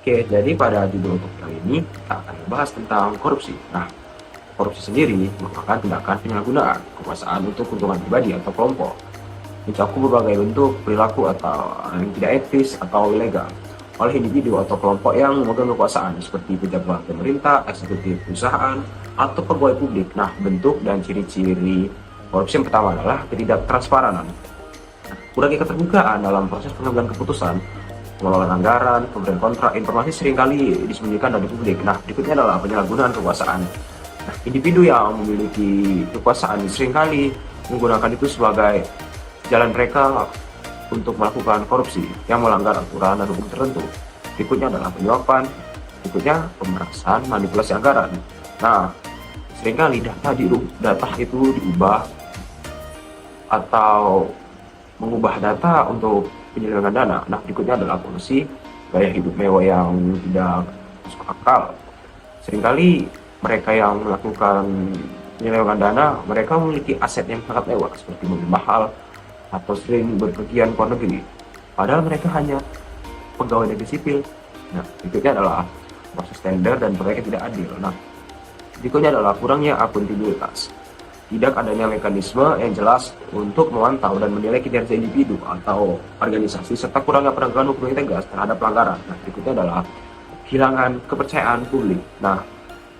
Oke, jadi pada judul untuk kali ini kita akan membahas tentang korupsi. Nah, korupsi sendiri merupakan tindakan penyalahgunaan kekuasaan untuk keuntungan pribadi atau kelompok, mencakup berbagai bentuk perilaku atau yang tidak etis atau ilegal oleh individu atau kelompok yang memegang kekuasaan seperti pejabat pemerintah, eksekutif perusahaan, atau pegawai publik. Nah, bentuk dan ciri-ciri korupsi yang pertama adalah ketidaktransparan. Kurangnya keterbukaan dalam proses pengambilan keputusan, pengelolaan anggaran, pemberian kontrak, informasi seringkali disembunyikan dari publik. Nah, berikutnya adalah penyalahgunaan kekuasaan. Nah, individu yang memiliki kekuasaan seringkali menggunakan itu sebagai jalan mereka untuk melakukan korupsi yang melanggar aturan dan hukum tertentu. Berikutnya adalah penyuapan, berikutnya pemerasan, manipulasi anggaran. Nah, seringkali data itu diubah atau mengubah data untuk penyelewengan dana. Nah, berikutnya adalah kolusi, gaya hidup mewah yang tidak masuk akal. Seringkali mereka yang melakukan penyelewengan dana, mereka memiliki aset yang sangat mewah seperti mobil mahal atau sering berpergian ke luar negeri. Padahal mereka hanya pegawai negeri sipil. Nah, berikutnya adalah proses tender dan proyek yang tidak adil. Nah, berikutnya adalah kurangnya akuntabilitas. Tidak adanya mekanisme yang jelas untuk memantau dan menilai kinerja individu atau organisasi, serta kurangnya penegakan hukum yang tegas terhadap pelanggaran. Nah, berikutnya adalah kehilangan kepercayaan publik. Nah,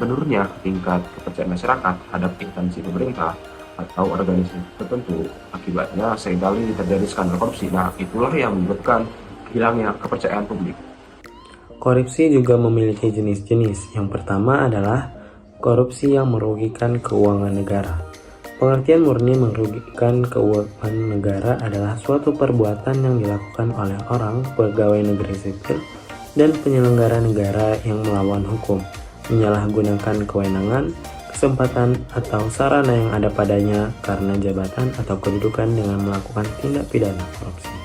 menurunnya tingkat kepercayaan masyarakat terhadap instansi pemerintah atau organisasi tertentu. Akibatnya seringkali terjadi skandal korupsi. Nah, itulah yang menyebabkan hilangnya kepercayaan publik. Korupsi juga memiliki jenis-jenis. Yang pertama adalah korupsi yang merugikan keuangan negara. Pengertian murni merugikan keuangan negara adalah suatu perbuatan yang dilakukan oleh orang, pegawai negeri sipil, dan penyelenggara negara yang melawan hukum, menyalahgunakan kewenangan, kesempatan, atau sarana yang ada padanya karena jabatan atau kedudukan dengan melakukan tindak pidana korupsi.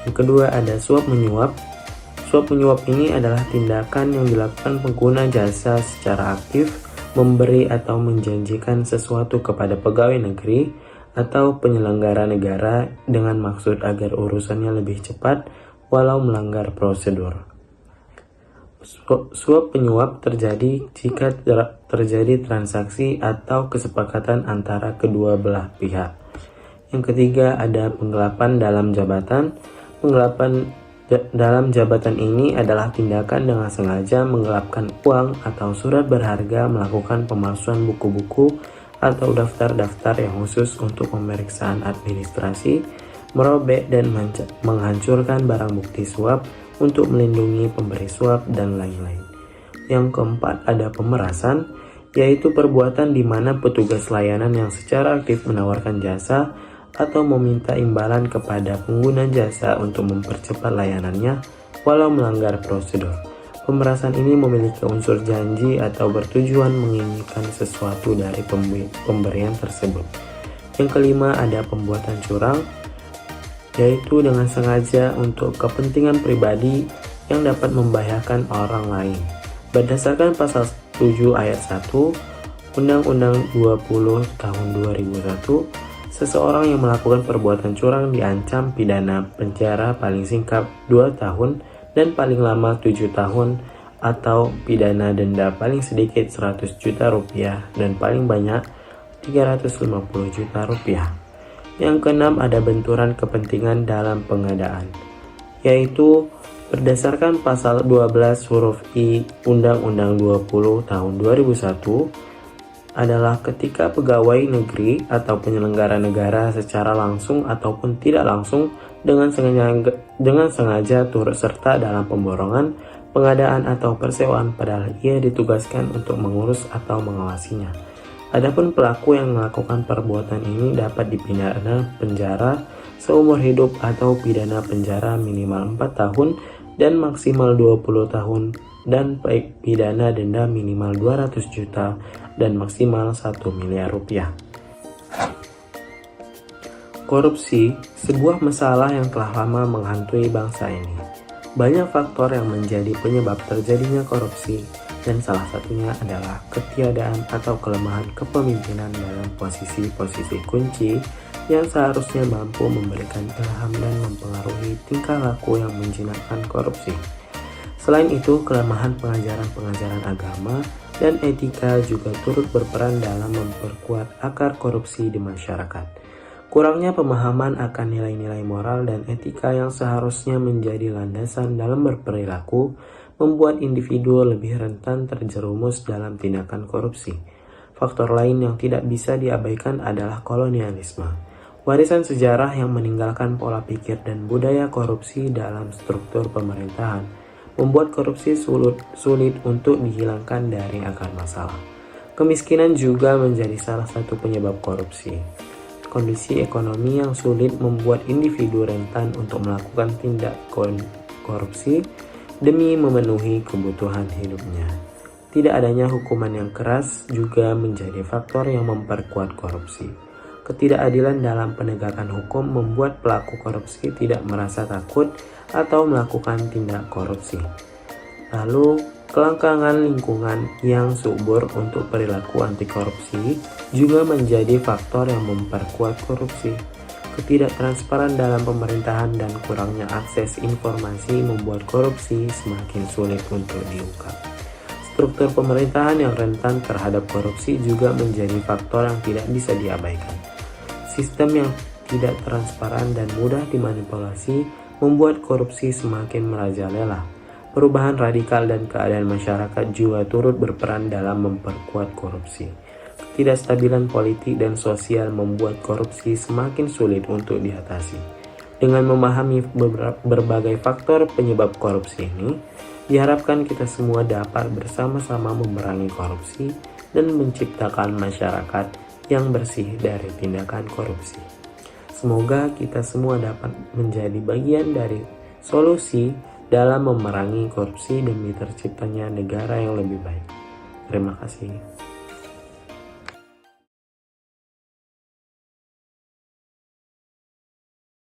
Yang kedua ada suap menyuap. Suap menyuap ini adalah tindakan yang dilakukan pengguna jasa secara aktif, memberi atau menjanjikan sesuatu kepada pegawai negeri atau penyelenggara negara dengan maksud agar urusannya lebih cepat walau melanggar prosedur. Suap penyuap terjadi jika terjadi transaksi atau kesepakatan antara kedua belah pihak. Yang ketiga ada penggelapan dalam jabatan. Penggelapan dalam jabatan ini adalah tindakan dengan sengaja menggelapkan uang atau surat berharga, melakukan pemalsuan buku-buku atau daftar-daftar yang khusus untuk pemeriksaan administrasi, merobek dan menghancurkan barang bukti suap untuk melindungi pemberi suap, dan lain-lain. Yang keempat ada pemerasan, yaitu perbuatan di mana petugas layanan yang secara aktif menawarkan jasa atau meminta imbalan kepada pengguna jasa untuk mempercepat layanannya walau melanggar prosedur. Pemerasan ini memiliki unsur janji atau bertujuan menginginkan sesuatu dari pemberian tersebut. Yang kelima ada pembuatan curang, yaitu dengan sengaja untuk kepentingan pribadi yang dapat membahayakan orang lain. Berdasarkan pasal 7 ayat 1 Undang-Undang 20 tahun 2001, seseorang yang melakukan perbuatan curang diancam pidana penjara paling singkat 2 tahun dan paling lama 7 tahun atau pidana denda paling sedikit 100 juta rupiah dan paling banyak 350 juta rupiah. Yang keenam ada benturan kepentingan dalam pengadaan, yaitu berdasarkan pasal 12 huruf I Undang-Undang 20 tahun 2001 adalah ketika pegawai negeri atau penyelenggara negara secara langsung ataupun tidak langsung dengan sengaja turut serta dalam pemborongan, pengadaan atau persewaan padahal ia ditugaskan untuk mengurus atau mengawasinya. Adapun pelaku yang melakukan perbuatan ini dapat dipidana penjara seumur hidup atau pidana penjara minimal 4 tahun dan maksimal 20 tahun dan pidana denda minimal 200 juta dan maksimal 1 miliar rupiah. Korupsi, sebuah masalah yang telah lama menghantui bangsa ini. Banyak faktor yang menjadi penyebab terjadinya korupsi, dan salah satunya adalah ketiadaan atau kelemahan kepemimpinan dalam posisi-posisi kunci yang seharusnya mampu memberikan ilham dan mempengaruhi tingkah laku yang menjinakkan korupsi. Selain itu, kelemahan pengajaran-pengajaran agama dan etika juga turut berperan dalam memperkuat akar korupsi di masyarakat. Kurangnya pemahaman akan nilai-nilai moral dan etika yang seharusnya menjadi landasan dalam berperilaku membuat individu lebih rentan terjerumus dalam tindakan korupsi. Faktor lain yang tidak bisa diabaikan adalah kolonialisme. Warisan sejarah yang meninggalkan pola pikir dan budaya korupsi dalam struktur pemerintahan membuat korupsi sulit untuk dihilangkan dari akar masalah. Kemiskinan juga menjadi salah satu penyebab korupsi. Kondisi ekonomi yang sulit membuat individu rentan untuk melakukan tindak korupsi demi memenuhi kebutuhan hidupnya. Tidak adanya hukuman yang keras juga menjadi faktor yang memperkuat korupsi. Ketidakadilan dalam penegakan hukum membuat pelaku korupsi tidak merasa takut atau melakukan tindak korupsi. Lalu, kelangkaan lingkungan yang subur untuk perilaku anti korupsi juga menjadi faktor yang memperkuat korupsi. Ketidaktransparan dalam pemerintahan dan kurangnya akses informasi membuat korupsi semakin sulit untuk diungkap. Struktur pemerintahan yang rentan terhadap korupsi juga menjadi faktor yang tidak bisa diabaikan. Sistem yang tidak transparan dan mudah dimanipulasi membuat korupsi semakin merajalela. Perubahan radikal dan keadaan masyarakat juga turut berperan dalam memperkuat korupsi. Ketidakstabilan politik dan sosial membuat korupsi semakin sulit untuk diatasi. Dengan memahami berbagai faktor penyebab korupsi ini, diharapkan kita semua dapat bersama-sama memerangi korupsi dan menciptakan masyarakat yang bersih dari tindakan korupsi. Semoga kita semua dapat menjadi bagian dari solusi dalam memerangi korupsi demi terciptanya negara yang lebih baik. Terima kasih.